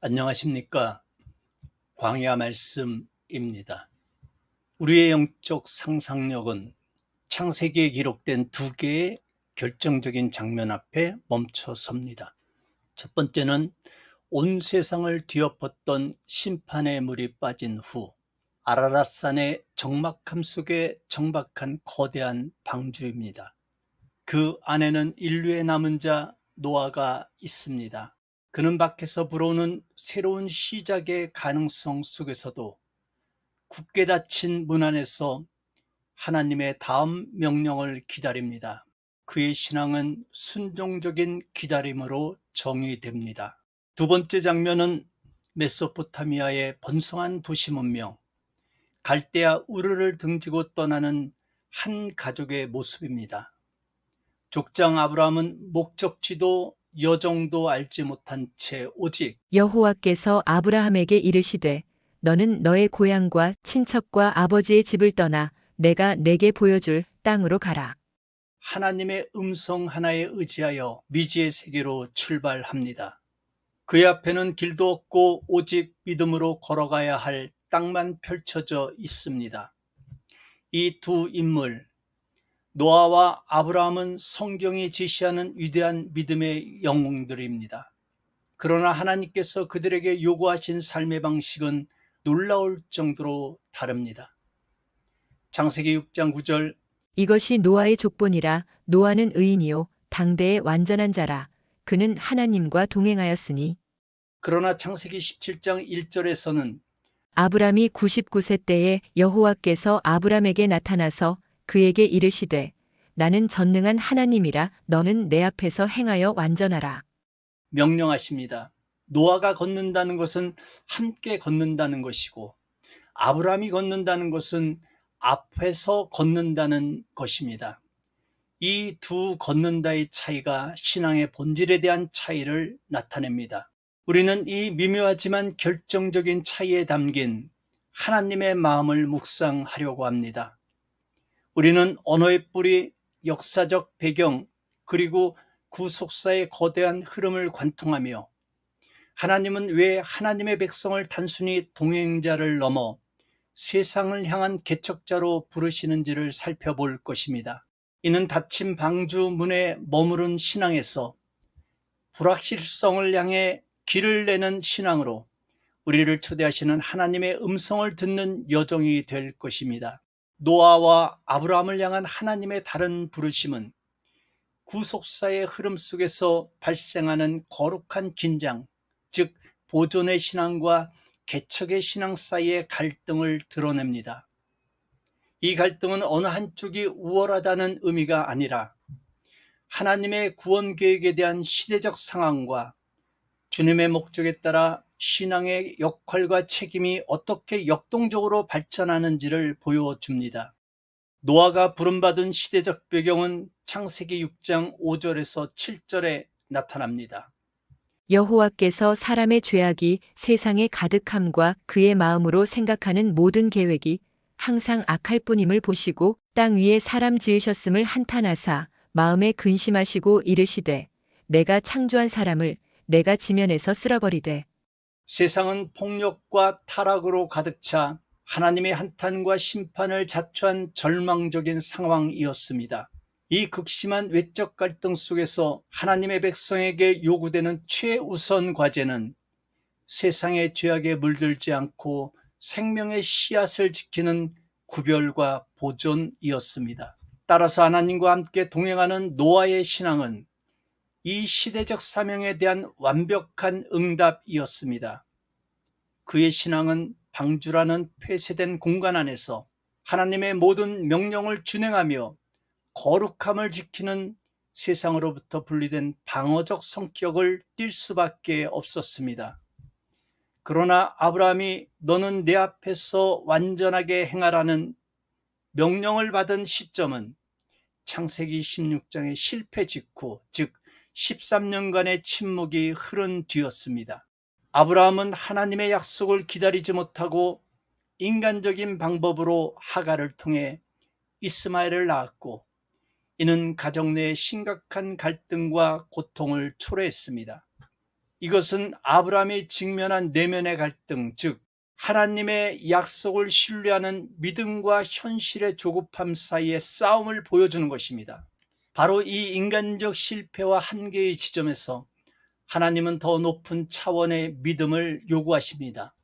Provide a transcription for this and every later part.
안녕하십니까. 광야 말씀입니다. 우리의 영적 상상력은 창세기에 기록된 두 개의 결정적인 장면 앞에 멈춰 섭니다. 첫 번째는 온 세상을 뒤엎었던 심판의 물이 빠진 후 아라랏산의 적막함 속에 정박한 거대한 방주입니다. 그 안에는 인류의 남은 자 노아가 있습니다. 그는 밖에서 불어오는 새로운 시작의 가능성 속에서도 굳게 닫힌 문 안에서 하나님의 다음 명령을 기다립니다. 그의 신앙은 순종적인 기다림으로 정의됩니다. 두 번째 장면은 메소포타미아의 번성한 도시 문명, 갈대아 우르를 등지고 떠나는 한 가족의 모습입니다. 족장 아브라함은 목적지도 여정도 알지 못한 채 오직 여호와께서 아브라함에게 이르시되 너는 너의 고향과 친척과 아버지의 집을 떠나 내가 내게 보여줄 땅으로 가라. 하나님의 음성 하나에 의지하여 미지의 세계로 출발합니다. 그의 앞에는 길도 없고 오직 믿음으로 걸어가야 할 땅만 펼쳐져 있습니다. 이 두 인물, 노아와 아브라함은 성경이 제시하는 위대한 믿음의 영웅들입니다. 그러나 하나님께서 그들에게 요구하신 삶의 방식은 놀라울 정도로 다릅니다. 창세기 6장 9절, 이것이 노아의 족본이라. 노아는 의인이요 당대의 완전한 자라. 그는 하나님과 동행하였으니. 그러나 창세기 17장 1절에서는 아브람이 99세 때에 여호와께서 아브람에게 나타나서 그에게 이르시되 나는 전능한 하나님이라. 너는 내 앞에서 행하여 완전하라. 명령하십니다. 노아가 걷는다는 것은 함께 걷는다는 것이고, 아브라함이 걷는다는 것은 앞에서 걷는다는 것입니다. 이 두 걷는다의 차이가 신앙의 본질에 대한 차이를 나타냅니다. 우리는 이 미묘하지만 결정적인 차이에 담긴 하나님의 마음을 묵상하려고 합니다. 우리는 언어의 뿌리, 역사적 배경, 그리고 구속사의 거대한 흐름을 관통하며 하나님은 왜 하나님의 백성을 단순히 동행자를 넘어 세상을 향한 개척자로 부르시는지를 살펴볼 것입니다. 이는 닫힌 방주 문에 머무른 신앙에서 불확실성을 향해 길을 내는 신앙으로 우리를 초대하시는 하나님의 음성을 듣는 여정이 될 것입니다. 노아와 아브라함을 향한 하나님의 다른 부르심은 구속사의 흐름 속에서 발생하는 거룩한 긴장, 즉 보존의 신앙과 개척의 신앙 사이의 갈등을 드러냅니다. 이 갈등은 어느 한쪽이 우월하다는 의미가 아니라 하나님의 구원 계획에 대한 시대적 상황과 주님의 목적에 따라 신앙의 역할과 책임이 어떻게 역동적으로 발전하는지를 보여줍니다. 노아가 부름받은 시대적 배경은 창세기 6장 5절에서 7절에 나타납니다. 여호와께서 사람의 죄악이 세상에 가득함과 그의 마음으로 생각하는 모든 계획이 항상 악할 뿐임을 보시고 땅 위에 사람 지으셨음을 한탄하사 마음에 근심하시고 이르시되 내가 창조한 사람을 내가 지면에서 쓸어버리되. 세상은 폭력과 타락으로 가득 차 하나님의 한탄과 심판을 자초한 절망적인 상황이었습니다. 이 극심한 외적 갈등 속에서 하나님의 백성에게 요구되는 최우선 과제는 세상의 죄악에 물들지 않고 생명의 씨앗을 지키는 구별과 보존이었습니다. 따라서 하나님과 함께 동행하는 노아의 신앙은 이 시대적 사명에 대한 완벽한 응답이었습니다. 그의 신앙은 방주라는 폐쇄된 공간 안에서 하나님의 모든 명령을 준행하며 거룩함을 지키는 세상으로부터 분리된 방어적 성격을 띨 수밖에 없었습니다. 그러나 아브라함이 너는 내 앞에서 완전하게 행하라는 명령을 받은 시점은 창세기 16장의 실패 직후, 즉 13년간의 침묵이 흐른 뒤였습니다. 아브라함은 하나님의 약속을 기다리지 못하고 인간적인 방법으로 하갈을 통해 이스마엘을 낳았고, 이는 가정 내의 심각한 갈등과 고통을 초래했습니다. 이것은 아브라함이 직면한 내면의 갈등, 즉 하나님의 약속을 신뢰하는 믿음과 현실의 조급함 사이의 싸움을 보여주는 것입니다. 바로 이 인간적 실패와 한계의 지점에서 하나님은 더 높은 차원의 믿음을 요구하십니다.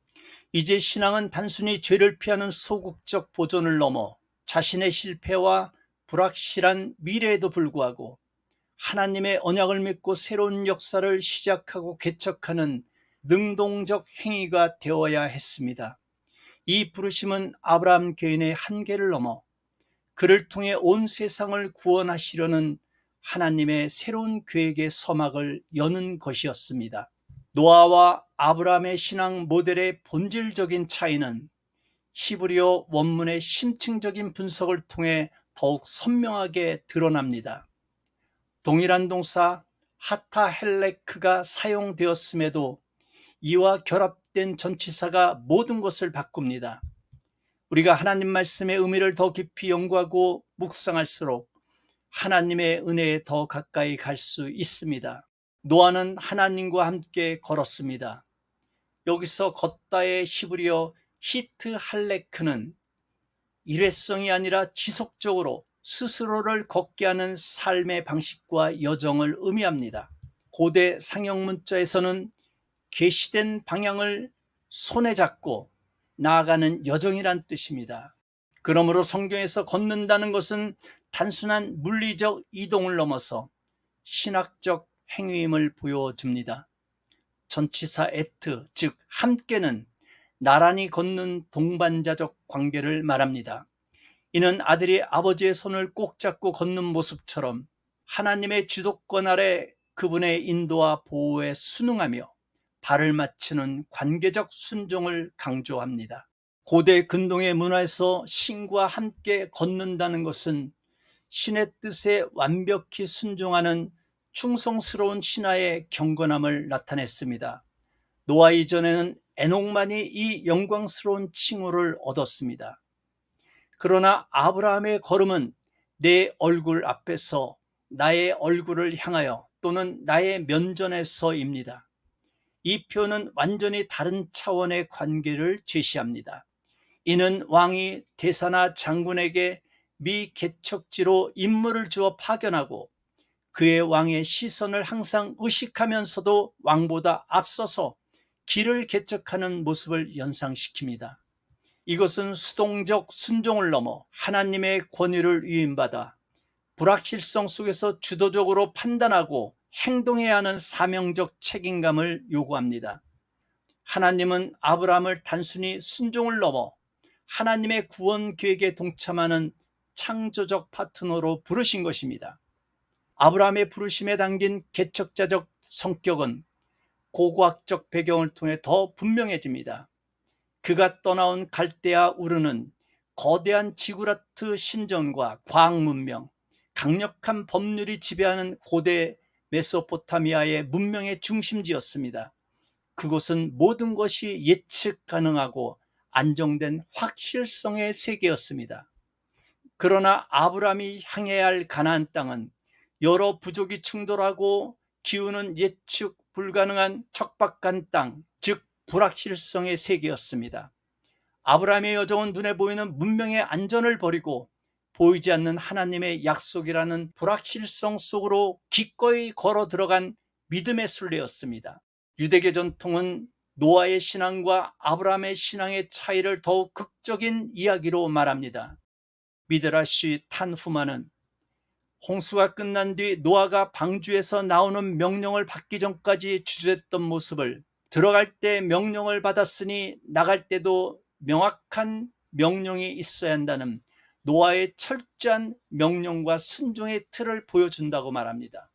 이제 신앙은 단순히 죄를 피하는 소극적 보존을 넘어 자신의 실패와 불확실한 미래에도 불구하고 하나님의 언약을 믿고 새로운 역사를 시작하고 개척하는 능동적 행위가 되어야 했습니다. 이 부르심은 아브라함 개인의 한계를 넘어 그를 통해 온 세상을 구원하시려는 하나님의 새로운 계획의 서막을 여는 것이었습니다. 노아와 아브라함의 신앙 모델의 본질적인 차이는 히브리어 원문의 심층적인 분석을 통해 더욱 선명하게 드러납니다. 동일한 동사 하타헬레크가 사용되었음에도 이와 결합된 전치사가 모든 것을 바꿉니다. 우리가 하나님 말씀의 의미를 더 깊이 연구하고 묵상할수록 하나님의 은혜에 더 가까이 갈 수 있습니다. 노아는 하나님과 함께 걸었습니다. 여기서 걷다의 히브리어 히트 할레크는 일회성이 아니라 지속적으로 스스로를 걷게 하는 삶의 방식과 여정을 의미합니다. 고대 상형 문자에서는 계시된 방향을 손에 잡고 나아가는 여정이란 뜻입니다. 그러므로 성경에서 걷는다는 것은 단순한 물리적 이동을 넘어서 신학적 행위임을 보여줍니다. 전치사 에트, 즉 함께는 나란히 걷는 동반자적 관계를 말합니다. 이는 아들이 아버지의 손을 꼭 잡고 걷는 모습처럼 하나님의 주도권 아래 그분의 인도와 보호에 순응하며 발을 맞추는 관계적 순종을 강조합니다. 고대 근동의 문화에서 신과 함께 걷는다는 것은 신의 뜻에 완벽히 순종하는 충성스러운 신하의 경건함을 나타냈습니다. 노아 이전에는 에녹만이 이 영광스러운 칭호를 얻었습니다. 그러나 아브라함의 걸음은 내 얼굴 앞에서 나의 얼굴을 향하여 또는 나의 면전에서입니다. 이 표현은 완전히 다른 차원의 관계를 제시합니다. 이는 왕이 대사나 장군에게 미 개척지로 임무를 주어 파견하고 그의 왕의 시선을 항상 의식하면서도 왕보다 앞서서 길을 개척하는 모습을 연상시킵니다. 이것은 수동적 순종을 넘어 하나님의 권위를 위임받아 불확실성 속에서 주도적으로 판단하고 행동해야 하는 사명적 책임감을 요구합니다. 하나님은 아브라함을 단순히 순종을 넘어 하나님의 구원 계획에 동참하는 창조적 파트너로 부르신 것입니다. 아브라함의 부르심에 담긴 개척자적 성격은 고고학적 배경을 통해 더 분명해집니다. 그가 떠나온 갈대아 우르는 거대한 지구라트 신전과 과학 문명, 강력한 법률이 지배하는 고대 메소포타미아의 문명의 중심지였습니다. 그곳은 모든 것이 예측 가능하고 안정된 확실성의 세계였습니다. 그러나 아브라함이 향해야 할 가나안 땅은 여러 부족이 충돌하고 기후는 예측 불가능한 척박한 땅, 즉 불확실성의 세계였습니다. 아브라함의 여정은 눈에 보이는 문명의 안전을 버리고 보이지 않는 하나님의 약속이라는 불확실성 속으로 기꺼이 걸어 들어간 믿음의 순례였습니다. 유대계 전통은 노아의 신앙과 아브라함의 신앙의 차이를 더욱 극적인 이야기로 말합니다. 미드라시 탄후마는 홍수가 끝난 뒤 노아가 방주에서 나오는 명령을 받기 전까지 주저했던 모습을 들어갈 때 명령을 받았으니 나갈 때도 명확한 명령이 있어야 한다는 노아의 철저한 명령과 순종의 틀을 보여준다고 말합니다.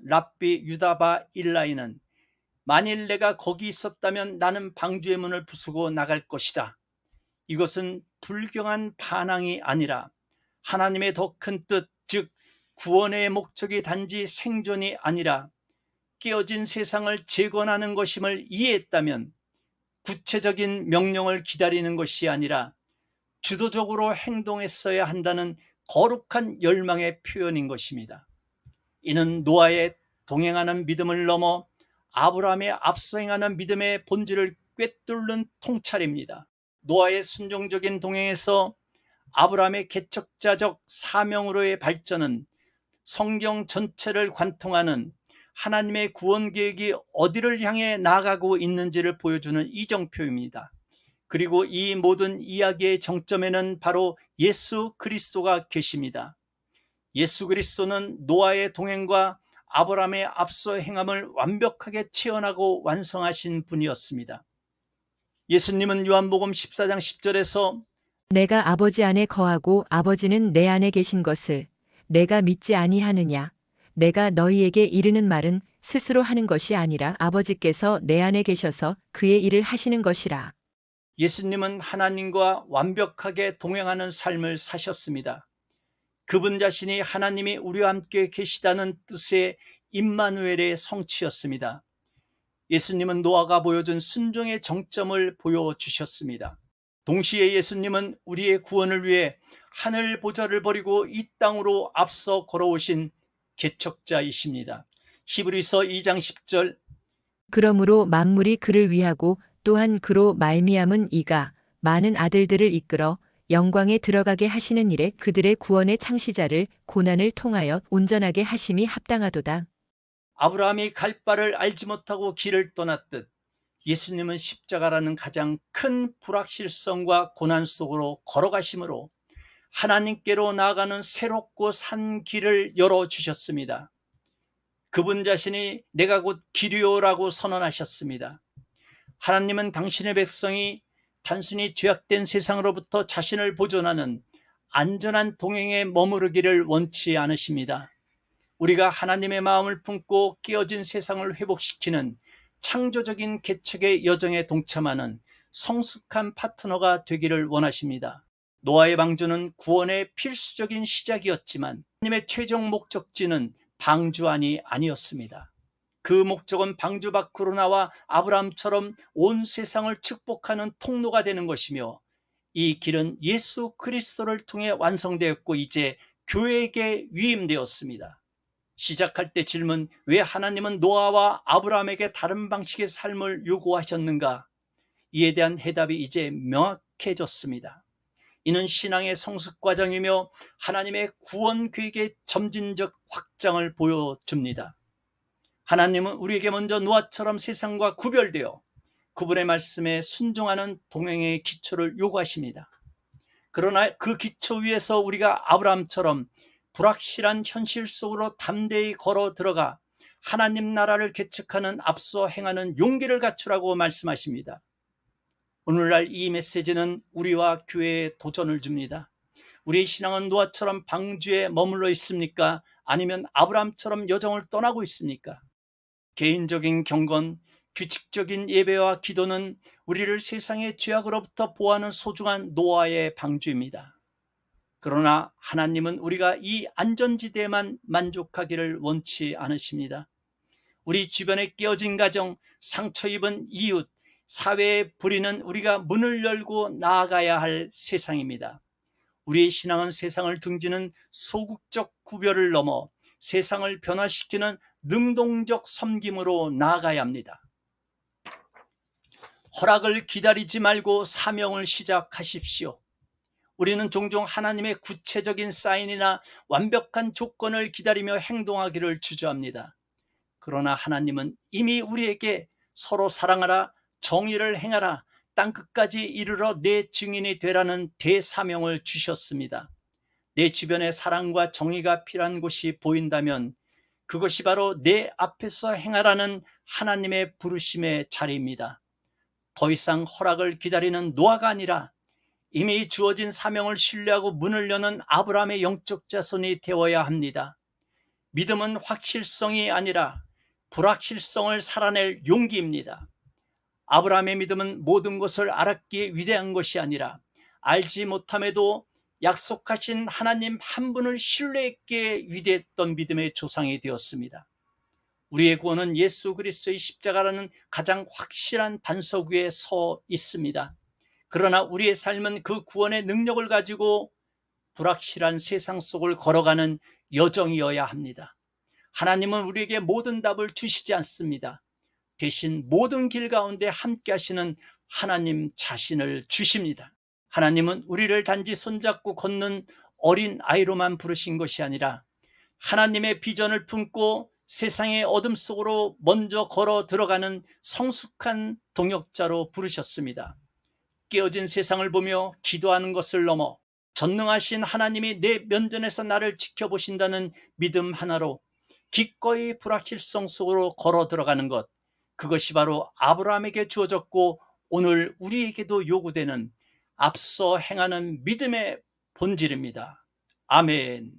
랍비 유다바 일라이는 만일 내가 거기 있었다면 나는 방주의 문을 부수고 나갈 것이다. 이것은 불경한 반항이 아니라 하나님의 더 큰 뜻, 즉 구원의 목적이 단지 생존이 아니라 깨어진 세상을 재건하는 것임을 이해했다면 구체적인 명령을 기다리는 것이 아니라 주도적으로 행동했어야 한다는 거룩한 열망의 표현인 것입니다. 이는 노아의 동행하는 믿음을 넘어 아브라함의 앞서 행하는 믿음의 본질을 꿰뚫는 통찰입니다. 노아의 순종적인 동행에서 아브라함의 개척자적 사명으로의 발전은 성경 전체를 관통하는 하나님의 구원 계획이 어디를 향해 나아가고 있는지를 보여주는 이정표입니다. 그리고 이 모든 이야기의 정점에는 바로 예수 그리스도가 계십니다. 예수 그리스도는 노아의 동행과 아브라함의 앞서 행함을 완벽하게 체현하고 완성하신 분이었습니다. 예수님은 요한복음 14장 10절에서 내가 아버지 안에 거하고 아버지는 내 안에 계신 것을 내가 믿지 아니하느냐. 내가 너희에게 이르는 말은 스스로 하는 것이 아니라 아버지께서 내 안에 계셔서 그의 일을 하시는 것이라. 예수님은 하나님과 완벽하게 동행하는 삶을 사셨습니다. 그분 자신이 하나님이 우리와 함께 계시다는 뜻의 임마누엘의 성취였습니다. 예수님은 노아가 보여준 순종의 정점을 보여주셨습니다. 동시에 예수님은 우리의 구원을 위해 하늘 보좌를 버리고 이 땅으로 앞서 걸어오신 개척자이십니다. 히브리서 2장 10절 그러므로 만물이 그를 위하고 또한 그로 말미암은 이가 많은 아들들을 이끌어 영광에 들어가게 하시는 일에 그들의 구원의 창시자를 고난을 통하여 온전하게 하심이 합당하도다. 아브라함이 갈 바를 알지 못하고 길을 떠났듯 예수님은 십자가라는 가장 큰 불확실성과 고난 속으로 걸어가심으로 하나님께로 나아가는 새롭고 산 길을 열어주셨습니다. 그분 자신이 내가 곧 길이요라고 선언하셨습니다. 하나님은 당신의 백성이 단순히 죄악된 세상으로부터 자신을 보존하는 안전한 동행에 머무르기를 원치 않으십니다. 우리가 하나님의 마음을 품고 깨어진 세상을 회복시키는 창조적인 개척의 여정에 동참하는 성숙한 파트너가 되기를 원하십니다. 노아의 방주는 구원의 필수적인 시작이었지만 하나님의 최종 목적지는 방주안이 아니었습니다. 그 목적은 방주 밖으로 나와 아브라함처럼 온 세상을 축복하는 통로가 되는 것이며 이 길은 예수 그리스도를 통해 완성되었고 이제 교회에게 위임되었습니다. 시작할 때 질문, 왜 하나님은 노아와 아브라함에게 다른 방식의 삶을 요구하셨는가? 이에 대한 해답이 이제 명확해졌습니다. 이는 신앙의 성숙 과정이며 하나님의 구원 계획의 점진적 확장을 보여줍니다. 하나님은 우리에게 먼저 노아처럼 세상과 구별되어 그분의 말씀에 순종하는 동행의 기초를 요구하십니다. 그러나 그 기초 위에서 우리가 아브라함처럼 불확실한 현실 속으로 담대히 걸어 들어가 하나님 나라를 개척하는 앞서 행하는 용기를 갖추라고 말씀하십니다. 오늘날 이 메시지는 우리와 교회에 도전을 줍니다. 우리의 신앙은 노아처럼 방주에 머물러 있습니까? 아니면 아브라함처럼 여정을 떠나고 있습니까? 개인적인 경건, 규칙적인 예배와 기도는 우리를 세상의 죄악으로부터 보호하는 소중한 노아의 방주입니다. 그러나 하나님은 우리가 이 안전지대에만 만족하기를 원치 않으십니다. 우리 주변에 깨어진 가정, 상처 입은 이웃, 사회에 부리는 우리가 문을 열고 나아가야 할 세상입니다. 우리의 신앙은 세상을 등지는 소극적 구별을 넘어 세상을 변화시키는 능동적 섬김으로 나아가야 합니다. 허락을 기다리지 말고 사명을 시작하십시오. 우리는 종종 하나님의 구체적인 사인이나 완벽한 조건을 기다리며 행동하기를 주저합니다. 그러나 하나님은 이미 우리에게 서로 사랑하라, 정의를 행하라, 땅끝까지 이르러 내 증인이 되라는 대사명을 주셨습니다. 내 주변에 사랑과 정의가 필요한 곳이 보인다면 그것이 바로 내 앞에서 행하라는 하나님의 부르심의 자리입니다. 더 이상 허락을 기다리는 노아가 아니라 이미 주어진 사명을 신뢰하고 문을 여는 아브라함의 영적 자손이 되어야 합니다. 믿음은 확실성이 아니라 불확실성을 살아낼 용기입니다. 아브라함의 믿음은 모든 것을 알았기에 위대한 것이 아니라 알지 못함에도 약속하신 하나님 한 분을 신뢰했기에 위대했던 믿음의 조상이 되었습니다. 우리의 구원은 예수 그리스도의 십자가라는 가장 확실한 반석 위에 서 있습니다. 그러나 우리의 삶은 그 구원의 능력을 가지고 불확실한 세상 속을 걸어가는 여정이어야 합니다. 하나님은 우리에게 모든 답을 주시지 않습니다. 대신 모든 길 가운데 함께 하시는 하나님 자신을 주십니다. 하나님은 우리를 단지 손잡고 걷는 어린 아이로만 부르신 것이 아니라 하나님의 비전을 품고 세상의 어둠 속으로 먼저 걸어 들어가는 성숙한 동역자로 부르셨습니다. 깨어진 세상을 보며 기도하는 것을 넘어 전능하신 하나님이 내 면전에서 나를 지켜보신다는 믿음 하나로 기꺼이 불확실성 속으로 걸어 들어가는 것, 그것이 바로 아브라함에게 주어졌고 오늘 우리에게도 요구되는 앞서 행하는 믿음의 본질입니다. 아멘.